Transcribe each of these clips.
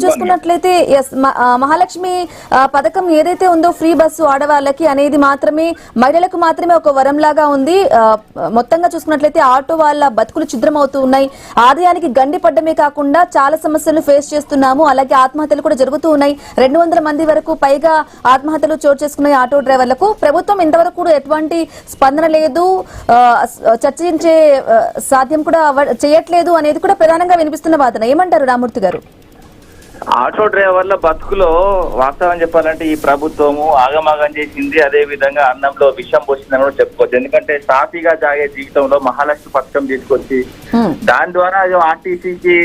చూసుకున్నట్లయితే మహాలక్ష్మి పథకం ఏదైతే ఉందో ఫ్రీ బస్సు ఆడవాళ్ళకి అనేది మాత్రమే మహిళలకు మాత్రమే ఒక వరం లాగా ఉంది. మొత్తంగా చూసుకున్నట్లయితే ఆటో వాళ్ళ బతుకులు ఛిద్రమవుతూ ఉన్నాయి. ఆదాయానికి గండి పడ్డమే కాకుండా చాలా సమస్యలు ఫేస్ చేస్తున్నాము. అలాగే ఆత్మహత్యలు కూడా జరుగుతూ ఉన్నాయి. 200 మంది వరకు పైగా ఆత్మహత్యలు చోటు చేసుకున్నాయి ఆటో డ్రైవర్లకు. ప్రభుత్వం ఇంతవరకు కూడా ఎటువంటి స్పందన లేదు, చర్చించే సాధ్యం కూడా చేయట్లేదు అనేది కూడా ప్రధానంగా వినిపిస్తున్న వాదన. ఏమంటారు రామూర్తి గారు? ఆటో డ్రైవర్ల బతుకులో వాస్తవం చెప్పాలంటే ఈ ప్రభుత్వము ఆగమాగం చేసింది. అదే విధంగా అన్నంలో విషం పోసిందని కూడా చెప్పుకోవచ్చు. ఎందుకంటే సాఫీగా సాగే జీవితంలో మహాలక్ష్మి పథకం తీసుకొచ్చి దాని ద్వారా ఆర్టీసీకి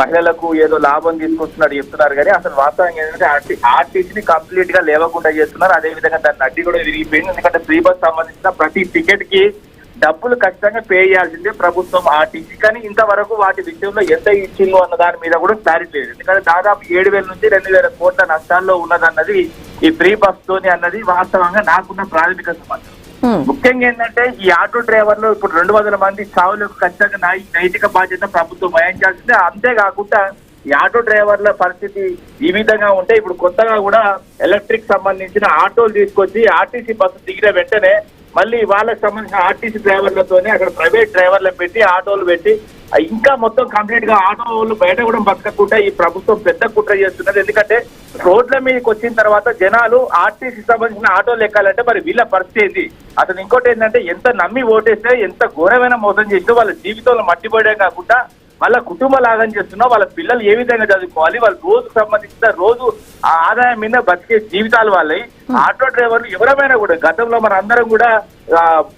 మహిళలకు ఏదో లాభం తీసుకొస్తున్నారు చెప్తున్నారు. కానీ అసలు వాస్తవం ఏంటంటే ఆర్టీసీని కంప్లీట్ గా లేవకుండా చేస్తున్నారు. అదే విధంగా దాని అడ్డి కూడా విరిగిపోయింది. ఎందుకంటే ఫ్రీ బస్ సంబంధించిన ప్రతి టికెట్ కి డబ్బులు ఖచ్చితంగా పే చేయాల్సిందే ప్రభుత్వం ఆర్టీసీ. కానీ ఇంతవరకు వాటి విషయంలో ఎంత ఇచ్చిందో అన్న దాని మీద కూడా క్లారిటీ లేదు. ఎందుకంటే దాదాపు 7,000 నుంచి 2,000 కోట్ల నష్టాల్లో ఉన్నదన్నది ఈ ఫ్రీ బస్ తోని అన్నది వాస్తవంగా నాకున్న ప్రాథమిక సమాచారం. ముఖ్యంగా ఏంటంటే ఈ ఆటో డ్రైవర్లు ఇప్పుడు 200 మంది చావులకు ఖచ్చితంగా నైతిక బాధ్యత ప్రభుత్వం వహించాల్సిందే. అంతేకాకుండా ఈ ఆటో డ్రైవర్ల పరిస్థితి ఈ విధంగా ఉంటే ఇప్పుడు కొత్తగా కూడా ఎలక్ట్రిక్ సంబంధించిన ఆటోలు తీసుకొచ్చి ఆర్టీసీ బస్సు దిగిన వెంటనే మళ్ళీ వాళ్ళకి సంబంధించిన ఆర్టీసీ డ్రైవర్లతోనే అక్కడ ప్రైవేట్ డ్రైవర్లను పెట్టి ఆటోలు పెట్టి ఇంకా మొత్తం కంప్లీట్ గా ఆటోలు బయట కూడా బతకకుండా ఈ ప్రభుత్వం పెద్ద కుట్ర చేస్తున్నది. ఎందుకంటే రోడ్ల మీదకి వచ్చిన తర్వాత జనాలు ఆర్టీసీ సంబంధించిన ఆటోలు ఎక్కాలంటే మరి వీళ్ళ పరిస్థితి ఏంది? అతను ఇంకోటి ఏంటంటే ఎంత నమ్మి ఓటేస్తే ఎంత ఘోరమైన మోసం చేసినా వాళ్ళ జీవితంలో మట్టిపోయడం కాకుండా వాళ్ళ కుటుంబ లాగం చేస్తున్నా, వాళ్ళ పిల్లలు ఏ విధంగా చదువుకోవాలి, వాళ్ళ రోజుకు సంబంధించిన రోజు ఆ ఆదాయం మీద బతికే జీవితాలు వాళ్ళవి. ఆటో డ్రైవర్లు ఎవరైనా కూడా గతంలో మన అందరం కూడా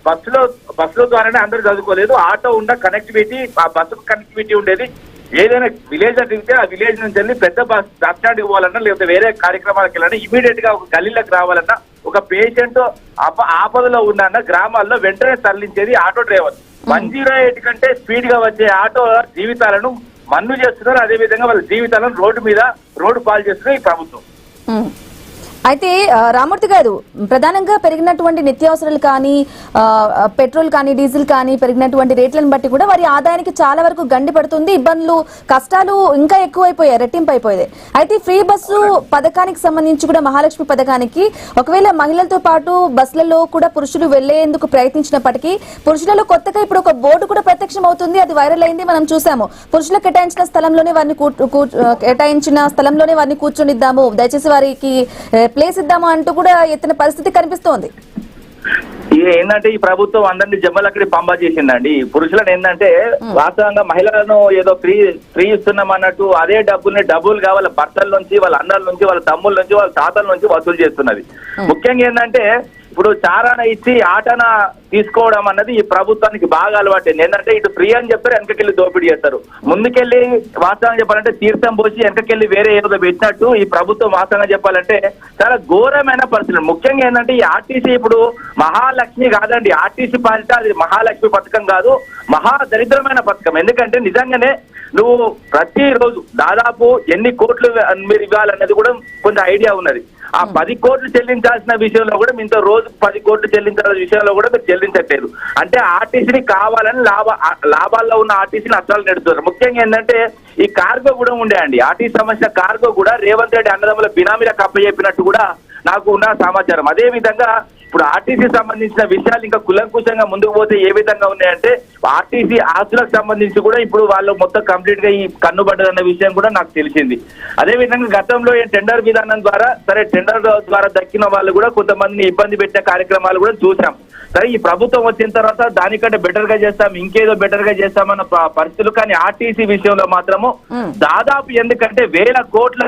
బస్సుల ద్వారానే అందరూ చదువుకోలేదు. ఆటో ఉన్న కనెక్టివిటీ, ఆ బస్సు కనెక్టివిటీ ఉండేది. ఏదైనా విలేజ్ దిగితే ఆ విలేజ్ నుంచి వెళ్ళి పెద్ద బస్ స్టాండ్ ఇవ్వాలన్నా లేకపోతే వేరే కార్యక్రమాలకు వెళ్ళాలన్నా ఇమీడియట్ గా ఒక గల్లీలకు రావాలన్నా ఒక పేషెంట్ ఆపదలో ఉన్న గ్రామాల్లో వెంటనే తరలించేది ఆటో డ్రైవర్. 108 కంటే స్పీడ్ గా వచ్చే ఆటో జీవితాలను మన్ను చేస్తున్నారు. అదే విధంగా వాళ్ళ జీవితాలను రోడ్డు పాలు చేస్తున్నారు ఈ ప్రభుత్వం. అయితే రామూర్తి గారు, ప్రధానంగా పెరిగినటువంటి నిత్యావసరాలు కానీ పెట్రోల్ కానీ డీజిల్ కానీ పెరిగినటువంటి రేట్లను బట్టి కూడా వారి ఆదాయానికి చాలా వరకు గండి పడుతుంది. ఇబ్బందులు, కష్టాలు ఇంకా ఎక్కువైపోయాయి, రెట్టింపు అయిపోయాయి. అయితే ఫ్రీ బస్సు పథకానికి సంబంధించి కూడా మహాలక్ష్మి పథకానికి ఒకవేళ మహిళలతో పాటు బస్సులలో కూడా పురుషులు వెళ్లేందుకు ప్రయత్నించినప్పటికీ పురుషులలో కొత్తగా ఇప్పుడు ఒక బోర్డు కూడా ప్రత్యక్షం అవుతుంది. అది వైరల్ అయింది, మనం చూసాము. పురుషులకు కేటాయించిన స్థలంలోనే వారిని కూర్చొనిద్దాము, దయచేసి వారికి ప్లేస్ ఇద్దాము అంటూ కూడా ఎత్తిన పరిస్థితి కనిపిస్తోంది. ఏంటంటే ఈ ప్రభుత్వం అందరినీ జమ్మలక్కడి పంబా చేసిందండి. పురుషులను ఏంటంటే వాస్తవంగా మహిళలను ఏదో ఫ్రీ ఇస్తున్నాం అన్నట్టు అదే డబ్బులుగా వాళ్ళ భర్తల నుంచి, వాళ్ళ అన్నల నుంచి, వాళ్ళ తమ్ముళ్ళ నుంచి, వాళ్ళ తాతల నుంచి వసూలు చేస్తున్నది. ముఖ్యంగా ఏంటంటే ఇప్పుడు చారాన ఇచ్చి ఆటన తీసుకోవడం అన్నది ఈ ప్రభుత్వానికి బాగా అలవాటైంది. ఏంటంటే ఇటు ఫ్రీ అని చెప్తారు, వెనకకెళ్ళి దోపిడీ చేస్తారు. ముందుకెళ్ళి వాస్తవంగా చెప్పాలంటే తీర్థం పోసి వెనకకెళ్ళి వేరే ఏదో పెట్టినట్టు ఈ ప్రభుత్వం వాస్తవంగా చెప్పాలంటే చాలా ఘోరమైన పరిస్థితులు. ముఖ్యంగా ఏంటంటే ఈ ఆర్టీసీ ఇప్పుడు మహాలక్ష్మి కాదండి. ఆర్టీసీ పాలిట అది మహాలక్ష్మి పథకం కాదు, మహా దరిద్రమైన పథకం. ఎందుకంటే నిజంగానే నువ్వు ప్రతిరోజు దాదాపు ఎన్ని కోట్లు మీరు ఇవ్వాలన్నది కూడా కొంచెం ఐడియా ఉన్నది. ఆ 10 కోట్లు చెల్లించాల్సిన విషయంలో కూడా మీతో రోజు 10 కోట్లు చెల్లించాల్సిన విషయంలో కూడా మీరు చెల్లించట్లేదు. అంటే ఆర్టీసీని కావాలని లాభాల్లో ఉన్న ఆర్టీసీని నష్టాలు నెడుతున్నారు. ముఖ్యంగా ఏంటంటే ఈ కార్గో కూడా ఉండే అండి. ఆర్టీసీ సంబంధించిన కార్గో కూడా రేవంత్ రెడ్డి అన్నదమ్ముల బినామీలకు అప్పచెప్పినట్టు కూడా నాకు ఉన్న సమాచారం. అదే విధంగా ఇప్పుడు ఆర్టీసీ సంబంధించిన విషయాలు ఇంకా కులంకుశంగా ముందుకు పోతే ఏ విధంగా ఉన్నాయంటే ఆర్టీసీ ఆస్తులకు సంబంధించి కూడా ఇప్పుడు వాళ్ళు మొత్తం కంప్లీట్ గా ఈ కన్నుబడ్డదన్న విషయం కూడా నాకు తెలిసింది. అదే విధంగా గతంలో టెండర్ విధానం ద్వారా టెండర్ ద్వారా దక్కిన వాళ్ళు కూడా కొంతమందిని ఇబ్బంది పెట్టే కార్యక్రమాలు కూడా చూసాం. సరే ఈ ప్రభుత్వం వచ్చిన తర్వాత దానికంటే బెటర్ గా చేస్తాం, ఇంకేదో బెటర్ గా చేస్తామన్న పరిస్థితులు. కానీ ఆర్టీసీ విషయంలో మాత్రము దాదాపు ఎందుకంటే 1000 కోట్ల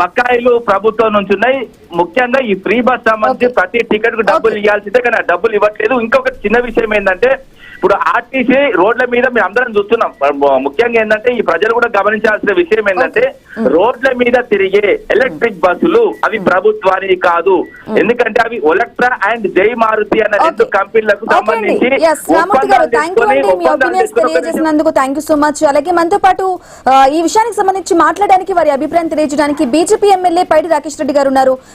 బకాయిలు ప్రభుత్వం నుంచి ఉన్నాయి. ముఖ్యంగా ఈ ఫ్రీ బస్ సంబంధించి ప్రతి టికెట్ కు డబ్బులు ఇవ్వాల్సిందే, కానీ ఆ డబ్బులు ఇవ్వట్లేదు. ఇంకొక చిన్న విషయం ఏంటంటే ఇప్పుడు ఆర్టీసీ రోడ్ల మీద మేము అందరం చూస్తున్నాం. ముఖ్యంగా ఏంటంటే ఈ ప్రజలు కూడా గమనించాల్సిన విషయం ఏంటంటే రోడ్ల మీద తిరిగే ఎలక్ట్రిక్ బస్సులు అవి ప్రభుత్వానికి కాదు. ఎందుకంటే అవి ఒలెక్ట్రా అండ్ జై మారుతి అన్న 2 కంపెనీలకు సంబంధించి తెలియజేసినందుకు థ్యాంక్ యూ సో మచ్. అలాగే మనతో పాటు ఈ విషయానికి సంబంధించి మాట్లాడడానికి వారి అభిప్రాయం తెలియజేయడానికి బీజేపీ ఎమ్మెల్యే పైడి రాకేష్ రెడ్డి గారు ఉన్నారు.